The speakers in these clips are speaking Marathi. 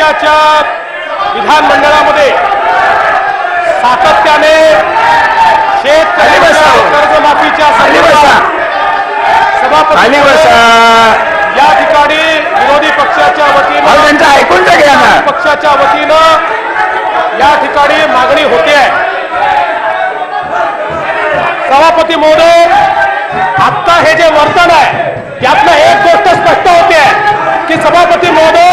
राज्याच्या विधानमंडळामध्ये सातत्याने शेतकऱ्यांच्या कर्जमाफीच्या संदर्भात सभापती या ठिकाणी विरोधी पक्षाच्या वतीनं ऐकून घ्या ना, पक्षाच्या वतीनं या ठिकाणी मागणी होते आहे। सभापती महोदय, आता हे जे वर्तन आहे त्यातनं एक गोष्ट स्पष्ट होते की सभापती महोदय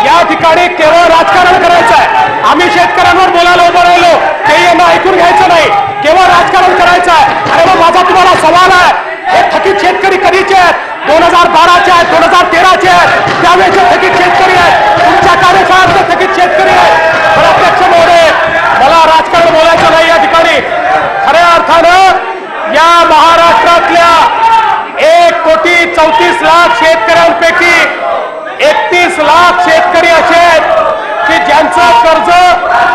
या ठिकाणी केवळ राजकारण करायचं आहे। आम्ही शेतकऱ्यांवर बोलायला उभं राहिलो, ते यांना ऐकून घ्यायचं नाही, केवळ राजकारण करायचं आहे। अरे मग माझा तुम्हाला सवाल आहे, हे थकीत शेतकरी कधीचे आहेत? 2012चे आहेत, 2013चे आहेत, त्यावेळेचे थकीत शेतकरी आहेत, तुमच्या कार्यकाळात थकीत शेतकरी आहेत। पण अध्यक्ष महोदय, मला राजकारण बोलायचं नाही या ठिकाणी। खऱ्या अर्थानं या महाराष्ट्रातल्या 1,34,00,000 शेतकऱ्यांपैकी 31 लाख शेतकरी असे आहेत की ज्यांचं कर्ज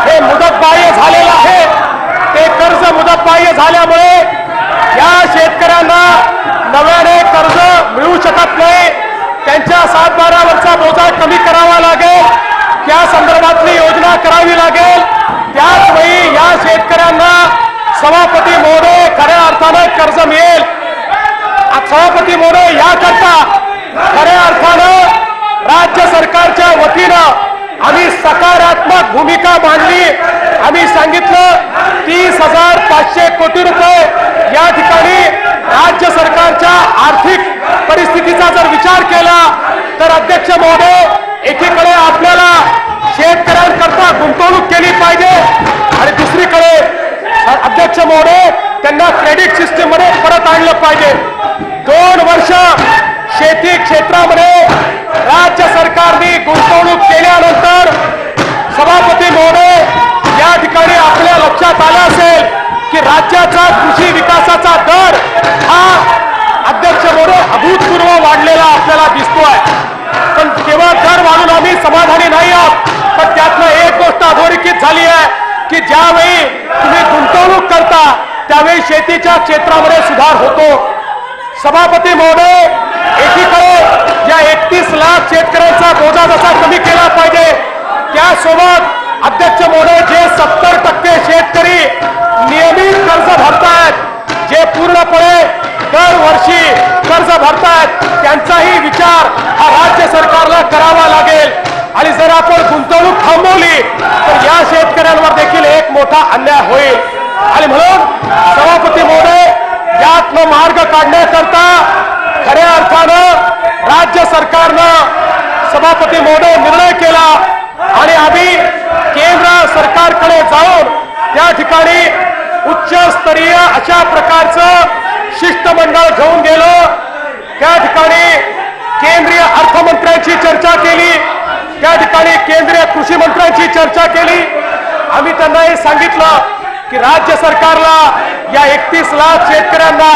हे मुदतबाह्य झालेलं आहे। ते कर्ज मुदतबाह्य झाल्यामुळे या शेतकऱ्यांना नव्याने कर्ज मिळू शकत नाही। त्यांच्या 7-12वरचा बोजा कमी करावा लागेल, त्या संदर्भातली योजना करावी लागेल। त्याचवेळी या शेतकऱ्यांना सभापती महोदय खऱ्या अर्थानं कर्ज मिळेल। सभापती महोदय, याकरता खऱ्या अर्थानं राज्य सरकारच्या वतीनं आम्ही सकारात्मक भूमिका मांडली। आम्ही सांगितलं 30,500 कोटी रुपये या ठिकाणी राज्य सरकारच्या आर्थिक परिस्थितीचा जर विचार केला तर अध्यक्ष महोदय, एकीकडे आपल्याला शेतकऱ्यांकरता गुंतवणूक केली पाहिजे आणि दुसरीकडे अध्यक्ष महोदय त्यांना क्रेडिट सिस्टीम मध्ये परत आणलं पाहिजे। 2 वर्ष शेती क्षेत्रामध्ये राज्य सरकारने गुंतवणूक केल्यानंतर सभापती महोदय या ठिकाणी आपल्या लक्षात आलं असेल की राज्याचा कृषी विकासाचा दर हा अध्यक्ष महोदय अभूतपूर्व वाढलेला आपल्याला दिसतोय। पण केवळ दर वाढून आम्ही समाधानी नाही आहोत, पण त्यातनं एक गोष्ट अधोरेखित झाली आहे की ज्यावेळी तुम्ही गुंतवणूक करता त्यावेळी शेतीच्या क्षेत्रामध्ये सुधार होतो। सभापती महोदय, एकीकडे या 31 लाख शेतकऱ्यांचा बोजा जसा कमी केला पाहिजे, त्यासोबत अध्यक्ष महोदय जे 70% शेतकरी नियमित कर्ज भरतायत, जे पूर्णपणे दरवर्षी कर्ज भरतायत, त्यांचाही विचार हा राज्य सरकारला करावा लागेल। आणि जर आपण गुंतवणूक थांबवली तर या शेतकऱ्यांवर देखील एक मोठा अन्याय होईल। आणि म्हणून सभापती महोदय, यातनं मार्ग काढण्याकरता खऱ्या अर्थानं राज्य सरकारनं सभापती महोदय निर्णय केला आणि आम्ही केंद्र सरकारकडे जाऊन त्या ठिकाणी उच्चस्तरीय अशा प्रकारचं शिष्टमंडळ घेऊन गेलो। त्या ठिकाणी केंद्रीय अर्थमंत्र्यांची चर्चा केली, त्या ठिकाणी केंद्रीय कृषी मंत्र्यांची चर्चा केली। आम्ही त्यांना हे सांगितलं की राज्य सरकारला या 31 लाख शेतकऱ्यांना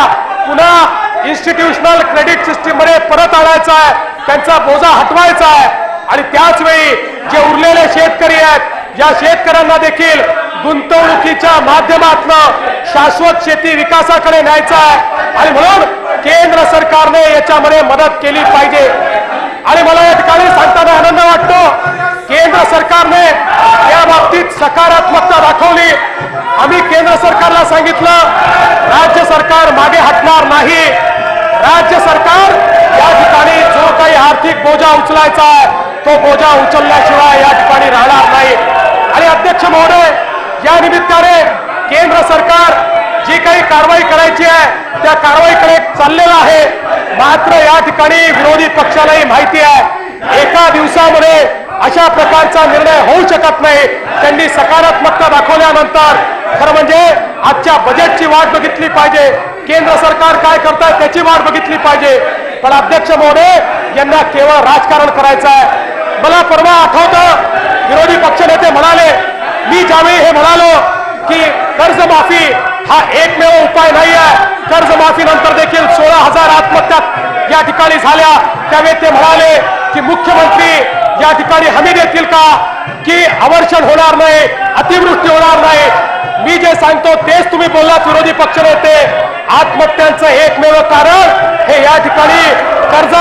पुन्हा इन्स्टिट्यूशनल क्रेडिट सिस्टीम मध्ये परत आणायचा आहे, त्यांचा बोजा हटवायचा आहे आणि त्याच वेळी जे उरलेले शेतकरी आहेत या शेतकऱ्यांना देखील गुंतवणुकीच्या माध्यमातून शाश्वत शेती विकासाकडे न्यायचा आहे। आणि म्हणून केंद्र सरकारने याच्यामध्ये मदत केली पाहिजे। आणि मला या ठिकाणी सांगताना आनंद वाटतो, केंद्र सरकारने या बाबतीत सकारात्मकता दाखवली। आम्ही केंद्र सरकारला सांगितलं, राज्य सरकार मागे हटणार नाही। राज्य सरकार या ठिकाणी जो काही आर्थिक बोजा उचलायचा आहे तो बोजा उचलल्याशिवाय या ठिकाणी राहणार नाही। आणि अध्यक्ष महोदय, या निमित्ताने केंद्र सरकार जी काही कारवाई करायची आहे त्या कारवाईकडे चाललेलं आहे। मात्र या ठिकाणी विरोधी पक्षालाही माहिती आहे एका दिवसामध्ये अशा प्रकारचा निर्णय होऊ शकत नाही। त्यांनी सकारात्मकता दाखवल्यानंतर खरं म्हणजे आजच्या बजेटची वाट बघितली पाहिजे, केंद्र सरकार काय करताय त्याची वाट बघितली पाहिजे। पण अध्यक्ष महोदय, यांना केवळ राजकारण करायचं आहे। मला परवा आठवतं, विरोधी पक्षनेते म्हणाले, मी ज्यावेळी हे म्हणालो की कर्जमाफी हा एकमेव उपाय नाही आहे, कर्जमाफी नंतर देखील 16,000 आत्महत्या या ठिकाणी झाल्या, त्यावेळी ते म्हणाले की मुख्यमंत्री या ठिकाणी हमी देतील का की अवर्षण होणार नाही, अतिवृष्टी होणार नाही। मी जे सांगतो तेच तुम्ही बोललात विरोधी पक्षनेते। आत्महत्यांचं एकमेव कारण हे या ठिकाणी कर्ज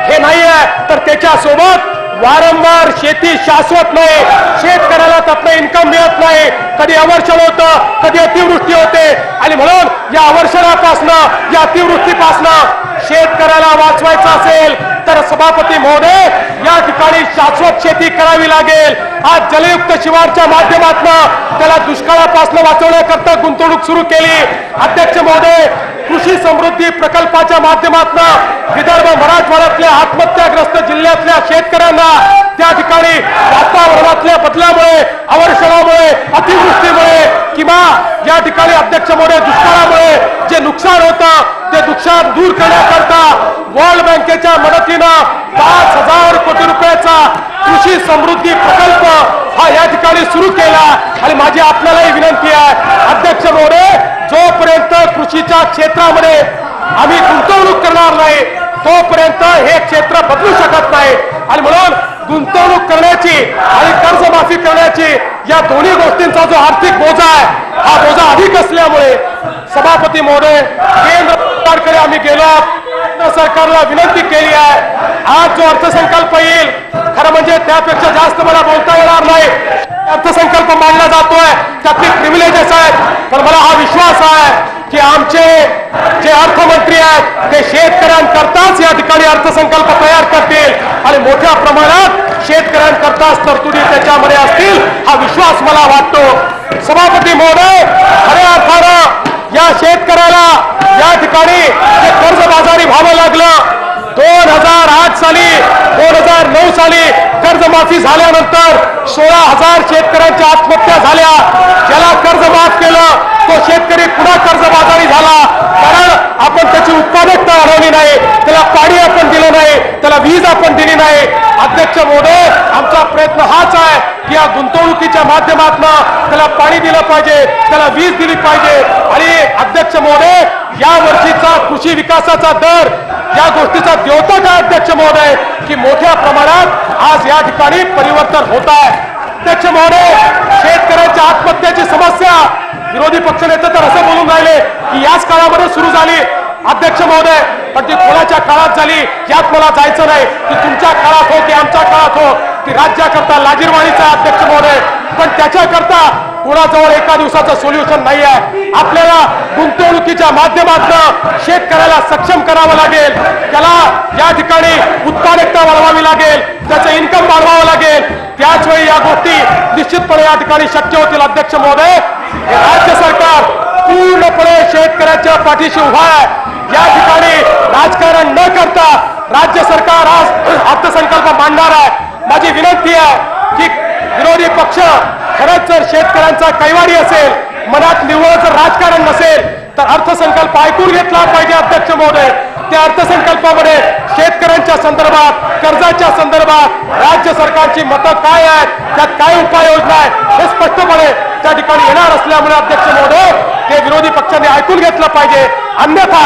हे नाही आहे, तर त्याच्यासोबत वारंवार शेती शाश्वत नाही, शेतकऱ्याला त्यातलं इन्कम मिळत नाही, कधी अवर्षण होतं, कधी अतिवृष्टी होते आणि म्हणून या अवर्षणापासनं या अतिवृष्टीपासनं शेतकऱ्याला वाचवायचं असेल तर सभापती महोदय या ठिकाणी शाश्वत शेती करावी लागेल। आज जलयुक्त शिवारच्या माध्यमातून त्याला दुष्काळापासून वाचवण्याकरता गुंतवणूक सुरू केली। अध्यक्ष महोदय, कृषी समृद्धी प्रकल्पाच्या माध्यमातून विदर्भ मराठवाड्यातल्या आत्महत्याग्रस्त जिल्ह्यातल्या शेतकऱ्यांना त्या ठिकाणी वातावरणातल्या बदलामुळे, अवर्षणामुळे, अतिवृष्टीमुळे किंवा या ठिकाणी अध्यक्ष महोदय दुष्काळामुळे जे नुकसान होतं ते नुकसान दूर करण्याकरता वर्ल्ड बँकेच्या मदतीनं 5,000 कोटी रुपयाचा कृषी समृद्धी प्रकल्प हा या ठिकाणी सुरू केला। आणि माझी आपल्यालाही विनंती आहे अध्यक्ष महोदय, जोपर्यंत कृषीच्या क्षेत्रामध्ये आम्ही गुंतवणूक करणार नाही तोपर्यंत हे क्षेत्र बदलू शकत नाही। आणि म्हणून गुंतवणूक करण्याची आणि कर्जमाफी करण्याची या दोन्ही गोष्टींचा जो आर्थिक बोजा आहे हा बोजा अधिक असल्यामुळे सभापती महोदय केंद्र सरकारकडे आम्ही गेलो, केंद्र सरकारला विनंती केली आहे। आज जो अर्थसंकल्प येईल खरं म्हणजे त्यापेक्षा जास्त मला बोलता येणार नाही। अर्थसंकल्प मांडला जातोय त्यातली प्रिव्हिलेजेस आहेत, पण मला हा विश्वास आहे की आमचे जे अर्थमंत्री आहेत ते शेतकऱ्यांकरताच या ठिकाणी अर्थसंकल्प तयार करतील आणि मोठ्या प्रमाणात शेतकऱ्यांकरताच तरतुदी त्याच्यामध्ये असतील हा विश्वास मला वाटतो। सभापती महोदय, खऱ्या अर्थानं या शेतकऱ्याला या ठिकाणी जे कर्जबाजारी व्हावं लागलं 2008 साली 2009 साली कर्जमाफी झाल्यानंतर 16,000 शेतकऱ्यांच्या आत्महत्या झाल्या। ज्याला कर्ज माफ केलं तो शेतकरी पुन्हा कर्जबाजारी झाला, कारण आपण त्याची उत्पादकता वाढवली नाही, त्याला पाणी आपण दिलं नाही, त्याला वीज आपण दिली नाही। अध्यक्ष महोदय, आमचा प्रयत्न हाच आहे की या गुंतवणुकीच्या माध्यमातून त्याला पाणी दिलं पाहिजे, त्याला वीज दिली पाहिजे। आणि अध्यक्ष महोदय, या वर्षीचा कृषी विकासाचा दर या गोष्टीचा द्योतक आहे अध्यक्ष महोदय की मोठ्या प्रमाणात आज या ठिकाणी परिवर्तन होत आहे। अध्यक्ष महोदय, शेतकऱ्यांच्या आत्महत्याची समस्या विरोधी पक्षनेते तर असं बोलून राहिले की याच काळामध्ये सुरू झाली। अध्यक्ष महोदय, पण ती कोणाच्या काळात झाली यात मला जायचं नाही, ती तुमच्या काळात हो की आमच्या काळात हो, ती राज्याकरता लाजीरवाणीचा अध्यक्ष महोदय, पण त्याच्याकरता कोणाजवळ एका दिवसाचं सोल्युशन नाही आहे। आपल्याला गुंतवणुकीच्या माध्यमातून शेतकऱ्याला सक्षम करावं लागेल, त्याला या ठिकाणी उत्पादकता वाढवावी लागेल, त्याचं इन्कम वाढवावं लागेल, त्याच वेळी या गोष्टी निश्चितपणे या ठिकाणी शक्य होतील। अध्यक्ष महोदय, हे राज्य सरकार पूर्णपणे शेतकऱ्याच्या पाठीशी उभा आहे। या ठिकाणी राजकारण न करता राज्य सरकार आज अर्थसंकल्प मांडणार आहे। माझी विनंती आहे की विरोधी पक्ष खरंच जर शेतकऱ्यांचा कैवारी असेल, मनात निव्वळ जर राजकारण नसेल तर अर्थसंकल्प ऐकून घेतला पाहिजे। अध्यक्ष महोदय, त्या अर्थसंकल्पामध्ये शेतकऱ्यांच्या संदर्भात, कर्जाच्या संदर्भात राज्य सरकारची मतं काय आहेत, त्यात काय उपाययोजना आहे हे स्पष्टपणे त्या ठिकाणी येणार असल्यामुळे अध्यक्ष महोदय ते विरोधी पक्षांनी ऐकून घेतलं पाहिजे। अन्यथा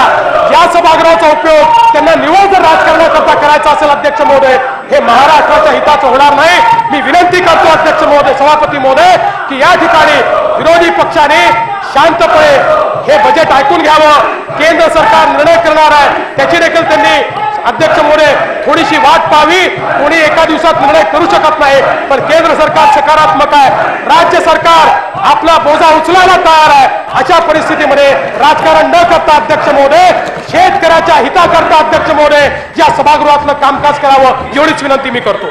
या सभागृहाचा उपयोग त्यांना निव्वळ जर राजकारणाकरता करायचा असेल अध्यक्ष महोदय, हे महाराष्ट्राच्या हिताचं होणार नाही। मी विनंती करतो अध्यक्ष महोदय, सभापती महोदय की या ठिकाणी विरोधी पक्षाने शांतपणे हे बजेट ऐकून घ्यावं। केंद्र सरकार निर्णय करणार आहे त्याची देखील त्यांनी अध्यक्ष महोदय थोडीशी वाट पाहावी। कोणी एका दिवसात निर्णय करू शकत नाही, पण केंद्र सरकार सकारात्मक आहे, राज्य सरकार आपला बोजा उचलायला तयार आहे। अशा परिस्थितीमध्ये राजकारण न करता अध्यक्ष महोदय शेतकऱ्याच्या हिताकरता अध्यक्ष महोदय या सभागृहातलं कामकाज करावं एवढीच विनंती मी करतो।